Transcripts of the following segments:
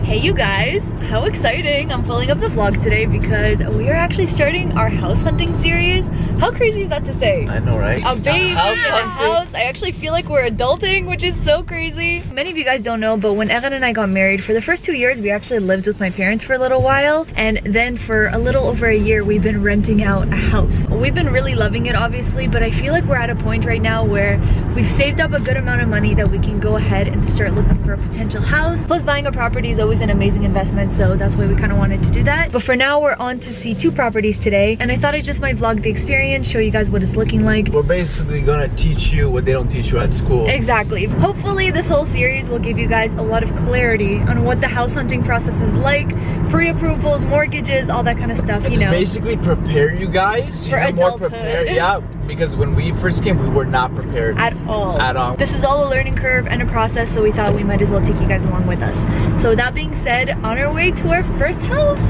Hey you guys, how exciting! I'm pulling up the vlog today because we are actually starting our house hunting series. How crazy is that to say? I know, right? A baby in a house. I actually feel like we're adulting, which is so crazy. Many of you guys don't know, but when Eran and I got married, for the first 2 years, we actually lived with my parents for a little while. And then for a little over a year, we've been renting out a house. We've been really loving it, obviously, but I feel like we're at a point right now where we've saved up a good amount of money that we can go ahead and start looking for a potential house. Plus, buying a property is always an amazing investment, so that's why we kind of wanted to do that. But for now, we're on to see 2 properties today, and I thought I just might vlog the experience, show you guys what it's looking like. We're basically gonna teach you what they don't teach you at school. Exactly. Hopefully this whole series will give you guys a lot of clarity on what the house hunting process is like, pre-approvals, mortgages, all that kind of stuff, you know. Basically prepare you guys for adulthood. More prepared. Yeah, because when we first came, we were not prepared at all. At all. This is all a learning curve and a process, so we thought we might as well take you guys along with us. So with that being said, on our way to our first house.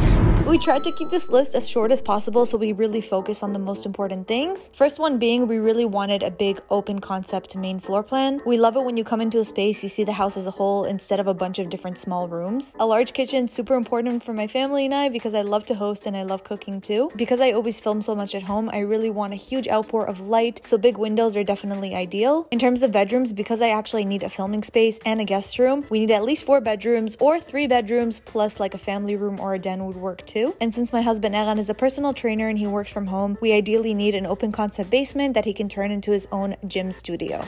We tried to keep this list as short as possible so we really focus on the most important things. First one being, we really wanted a big open concept main floor plan. We love it when you come into a space, you see the house as a whole instead of a bunch of different small rooms. A large kitchen, super important for my family and I because I love to host and I love cooking too. Because I always film so much at home, I really want a huge outpour of light, so big windows are definitely ideal. In terms of bedrooms, because I actually need a filming space and a guest room, we need at least 4 bedrooms or 3 bedrooms plus like a family room or a den would work too. And since my husband Eran is a personal trainer and he works from home, we ideally need an open concept basement that he can turn into his own gym studio.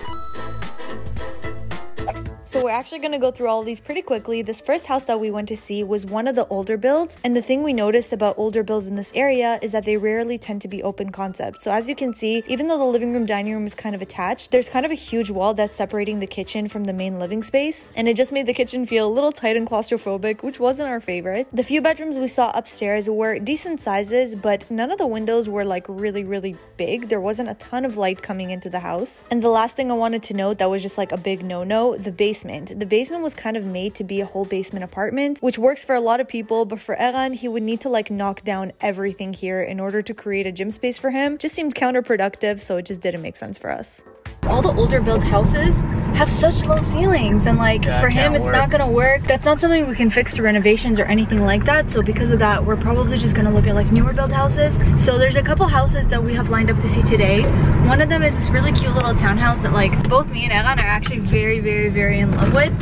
So we're actually going to go through all of these pretty quickly. This first house that we went to see was one of the older builds, and the thing we noticed about older builds in this area is that they rarely tend to be open concept. So as you can see, even though the living room dining room is kind of attached, there's kind of a huge wall that's separating the kitchen from the main living space, and it just made the kitchen feel a little tight and claustrophobic, which wasn't our favorite. The few bedrooms we saw upstairs were decent sizes, but none of the windows were like really big. There wasn't a ton of light coming into the house. And the last thing I wanted to note that was just like a big no-no, the basement. The basement was kind of made to be a whole basement apartment, which works for a lot of people, but for Eran, he would need to like knock down everything here in order to create a gym space for him. Just seemed counterproductive, so it just didn't make sense for us. All the older built houses have such low ceilings, and like for him it's not gonna work. That's not something we can fix through renovations or anything like that, so because of that we're probably just gonna look at like newer built houses. So there's a couple houses that we have lined up to see today. One of them is this really cute little townhouse that like both me and Eran are actually very in love with.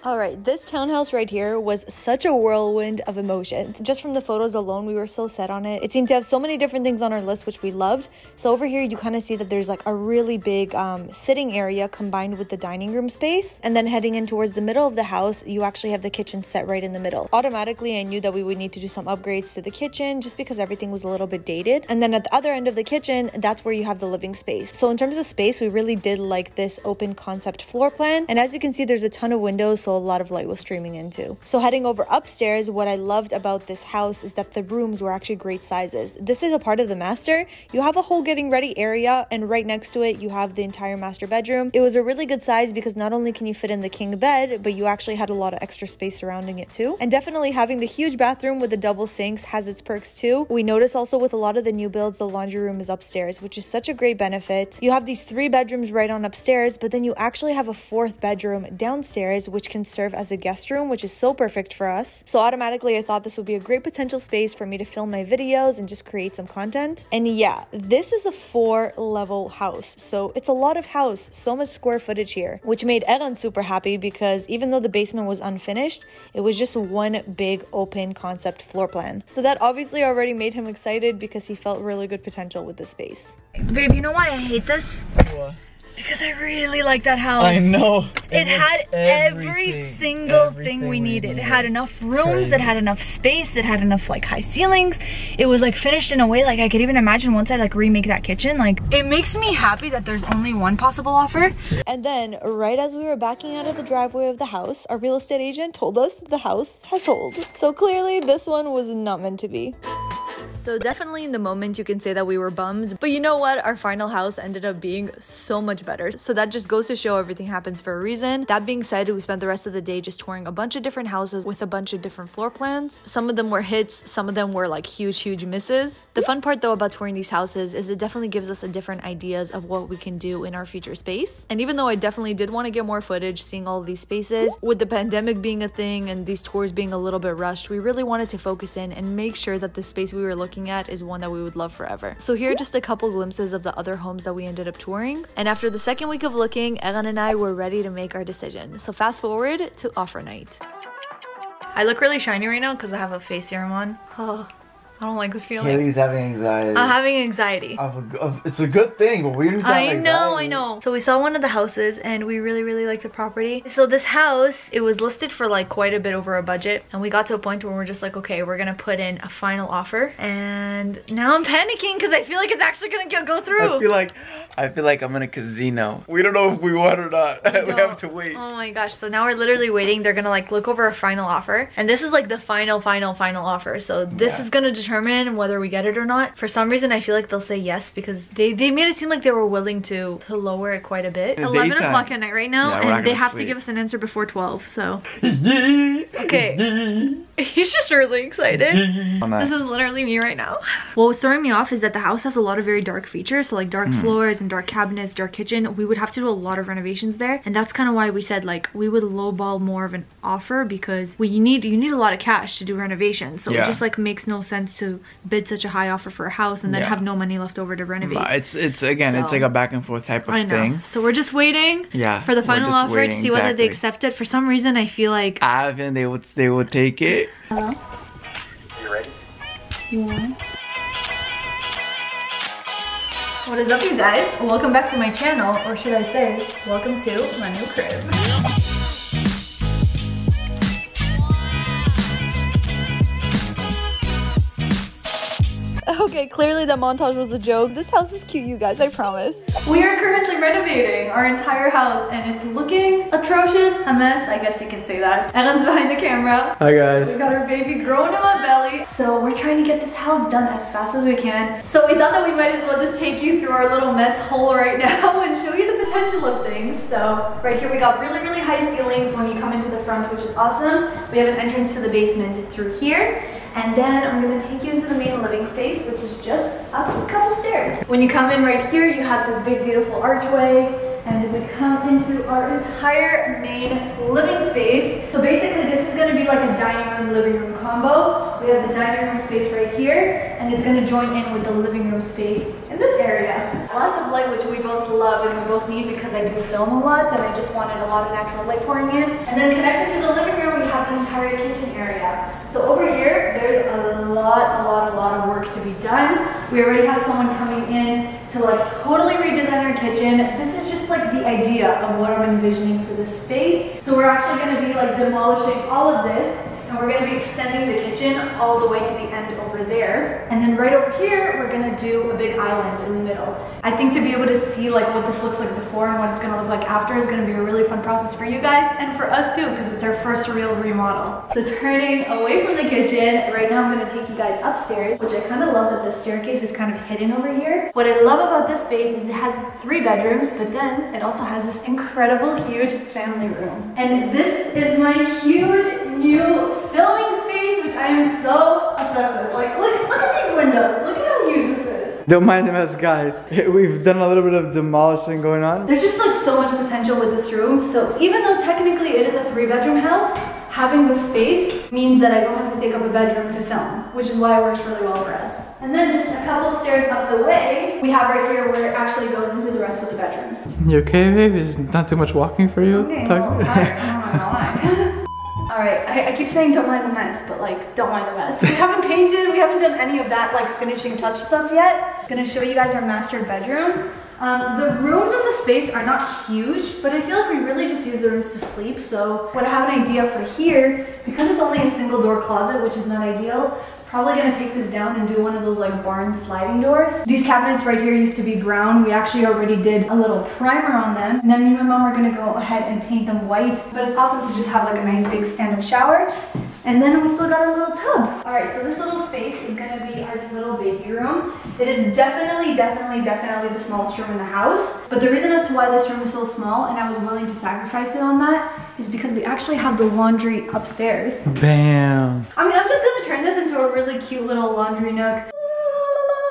Alright, this townhouse right here was such a whirlwind of emotions. Just from the photos alone, we were so set on it. It seemed to have so many different things on our list, which we loved. So over here, you kind of see that there's like a really big sitting area combined with the dining room space. And then heading in towards the middle of the house, you actually have the kitchen set right in the middle. Automatically, I knew that we would need to do some upgrades to the kitchen just because everything was a little bit dated. And then at the other end of the kitchen, that's where you have the living space. So in terms of space, we really did like this open concept floor plan. And as you can see, there's a ton of windows, so a lot of light was streaming into. So heading over upstairs, what I loved about this house is that the rooms were actually great sizes. This is a part of the master. You have a whole getting ready area, and right next to it, you have the entire master bedroom. It was a really good size because not only can you fit in the king bed, but you actually had a lot of extra space surrounding it too. And definitely having the huge bathroom with the double sinks has its perks too. We notice also with a lot of the new builds, the laundry room is upstairs, which is such a great benefit. You have these 3 bedrooms right on upstairs, but then you actually have a 4th bedroom downstairs, which can serve as a guest room, which is so perfect for us. So automatically I thought this would be a great potential space for me to film my videos and just create some content. And yeah, this is a 4-level house, so it's a lot of house, so much square footage here, which made Eran super happy because even though the basement was unfinished, it was just one big open concept floor plan. So that obviously already made him excited because he felt really good potential with this space. Babe, you know why I hate this? What? Because I really like that house. I know. It had every single thing we needed. It had enough rooms, it had enough space, it had enough like high ceilings. It was like finished in a way like I could even imagine once I like remake that kitchen. Like it makes me happy that there's only one possible offer. And then right as we were backing out of the driveway of the house, our real estate agent told us that the house has sold. So clearly this one was not meant to be. So definitely in the moment you can say that we were bummed, but you know what? Our final house ended up being so much better. So that just goes to show everything happens for a reason. That being said, we spent the rest of the day just touring a bunch of different houses with a bunch of different floor plans. Some of them were hits, some of them were like huge misses. The fun part though about touring these houses is it definitely gives us a different ideas of what we can do in our future space. And even though I definitely did want to get more footage seeing all of these spaces, with the pandemic being a thing and these tours being a little bit rushed, we really wanted to focus in and make sure that the space we were looking at is one that we would love forever. So here are just a couple glimpses of the other homes that we ended up touring. And after the second week of looking, Eran and I were ready to make our decision. So fast forward to offer night. I look really shiny right now because I have a face serum on. Oh, I don't like this feeling. Haley's having anxiety. I'm having anxiety. It's a good thing, but we didn't have anxiety. I know. So we saw one of the houses and we really like the property. So this house, it was listed for like quite a bit over a budget. And we got to a point where we're just like, okay, we're gonna put in a final offer. And now I'm panicking because I feel like it's actually gonna go through. I feel like I'm in a casino. We don't know if we won or not. We have to wait. Oh my gosh. So now we're literally waiting. They're gonna like look over a final offer. And this is like the final offer. So this is gonna determine whether we get it or not. For some reason I feel like they'll say yes because they made it seem like they were willing to lower it quite a bit. 11 o'clock at night right now, and they have to give us an answer before 12. So okay. He's just really excited. This is literally me right now. What was throwing me off is that the house has a lot of very dark features, so like dark floors and dark cabinets, dark kitchen. We would have to do a lot of renovations there, and that's kind of why we said like we would lowball more of an offer because you need a lot of cash to do renovations. So it just like makes no sense to bid such a high offer for a house and then have no money left over to renovate. It's like a back and forth type of thing. So we're just waiting for the final offer to see whether they accept it. For some reason I feel like they would take it. Hello? You ready? Yeah. What is up, you guys? Welcome back to my channel, or should I say, welcome to my new crib. Okay, clearly the montage was a joke. This house is cute, you guys, I promise. We are currently renovating our entire house and it's looking atrocious, a mess, I guess you can say that. Eran's behind the camera. Hi guys. We got our baby growing in my belly. So we're trying to get this house done as fast as we can. So we thought that we might as well just take you through our little mess hole right now and show you the potential of things. So right here we got really high ceilings when you come into the front, which is awesome. We have an entrance to the basement through here. And then I'm gonna take you into the main living space, which is just up a couple stairs. When you come in right here, you have this big, beautiful archway, and we come into our entire main living space. So basically, this is gonna be like a dining room, living room combo. We have the dining room space right here, and it's gonna join in with the living room space in this area. Lots of light, which we both love and we both need because I do film a lot, and I just wanted a lot of natural light pouring in. And then connected to the living room, we have the entire kitchen area. So over here, there's a lot of work to be done. We already have someone coming in to like totally redesign our kitchen. This is just like the idea of what I'm envisioning for this space. So we're actually going to be like demolishing all of this, and we're going to be extending the kitchen all the way to the end over there. And then right over here, we're going to do a big island in the middle. I think to be able to see like what this looks like before and what it's going to look like after is going to be a really fun process for you guys and for us too, because it's our first real remodel. So turning away from the kitchen, right now I'm going to take you guys upstairs, which I kind of love that the staircase is kind of hidden over here. What I love about this space is it has 3 bedrooms, but then it also has this incredible huge family room. And this is my huge new filming space, which I am so obsessed with. Like, look at these windows. Look at how huge this is. Don't mind the mess, guys. We've done a little bit of demolishing going on. There's just like so much potential with this room. So even though technically it is a 3-bedroom house, having this space means that I don't have to take up a bedroom to film, which is why it works really well for us. And then just a couple stairs up the way, we have right here where it actually goes into the rest of the bedrooms. You okay, babe? Is not too much walking for you? Okay, I'm a little tired. I'm not gonna lie. Alright, I keep saying don't mind the mess, but like, don't mind the mess. We haven't painted, we haven't done any of that like finishing touch stuff yet. I'm gonna show you guys our master bedroom. The rooms in the space are not huge, but I feel like we really just use the rooms to sleep. So what I have an idea for here, because it's only a single door closet, which is not ideal, probably gonna take this down and do one of those like barn sliding doors. These cabinets right here used to be brown. We actually already did a little primer on them. And then me and my mom are gonna go ahead and paint them white. But it's awesome to just have like a nice big stand-up shower. And then we still got a little tub. All right, so this little space is gonna be our little baby room. It is definitely the smallest room in the house. But the reason as to why this room is so small and I was willing to sacrifice it on that is because we actually have the laundry upstairs. Bam. I mean, I'm just gonna turn this into a really cute little laundry nook.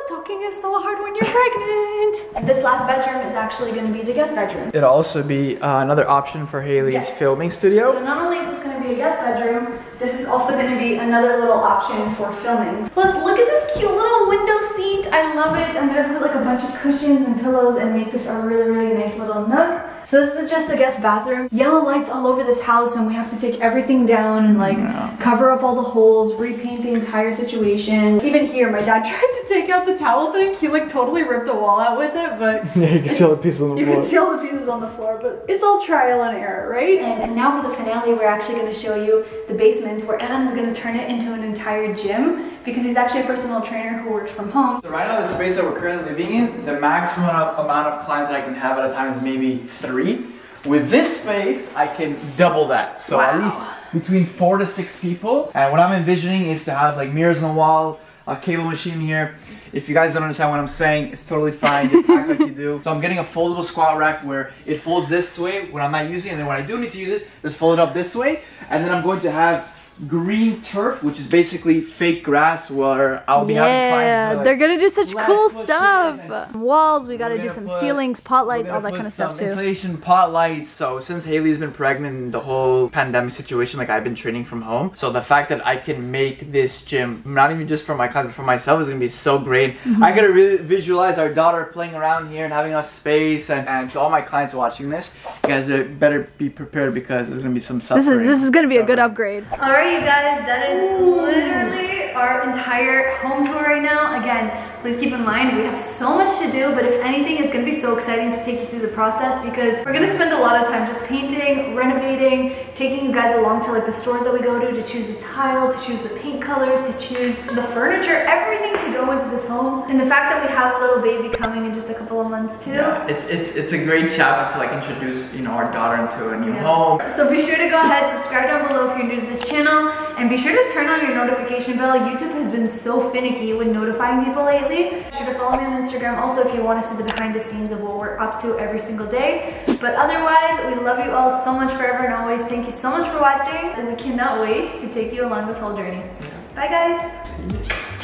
Talking is so hard when you're pregnant. This last bedroom is actually gonna be the guest bedroom. It'll also be another option for Haley's filming studio. So not only is this gonna be a guest bedroom, this is also gonna be another little option for filming. Plus, look at this cute little window seat. I love it. I'm gonna put like a bunch of cushions and pillows and make this a really nice little nook. So this is just the guest bathroom. Yellow lights all over this house and we have to take everything down and like cover up all the holes, repaint the entire situation. Even here, my dad tried to take out the towel thing. He like totally ripped the wall out with it, but yeah, you can see all the pieces on the floor. You can see all the pieces on the floor, but it's all trial and error, right? And now for the finale, we're actually going to show you the basement where Evan is going to turn it into an entire gym because he's actually a personal trainer who works from home. So right now, the space that we're currently living in, the maximum amount of clients that I can have at a time is maybe 3. With this space, I can double that. So at least between 4 to 6 people. And what I'm envisioning is to have like mirrors on the wall, a cable machine here. If you guys don't understand what I'm saying, it's totally fine. Just act like you do. So I'm getting a foldable squat rack where it folds this way when I'm not using it, and then when I do need to use it, just fold it up this way. And then I'm going to have green turf, which is basically fake grass, where I'll be having clients. Yeah, they're gonna do such cool stuff. Walls, we gotta do some ceilings, pot lights, all that kind of stuff too. Insulation, pot lights. So since Haley's been pregnant, the whole pandemic situation, like I've been training from home. So the fact that I can make this gym, not even just for my clients, but for myself, is gonna be so great. I gotta really visualize our daughter playing around here and having a space. And to all my clients watching this, you guys better be prepared because there's gonna be some suffering. This is gonna be a good upgrade. All right, you guys, that is literally our entire home tour right now. Again, please keep in mind we have so much to do, but if anything, it's gonna be so exciting to take you through the process because we're gonna spend a lot of time just painting, renovating, taking you guys along to like the stores that we go to choose the tile, to choose the paint colors, to choose the furniture, everything to go into this home. And the fact that we have a little baby coming in just a couple of months too. Yeah, it's a great chapter to like introduce, you know, our daughter into a new home. So be sure to go ahead, subscribe down below if you're new to this channel, and be sure to turn on your notification bell. YouTube has been so finicky with notifying people lately. Be sure to follow me on Instagram also if you want to see the behind the scenes of what we're up to every single day. But otherwise, we love you all so much forever and always. Thank you so much for watching, and we cannot wait to take you along this whole journey. Bye guys!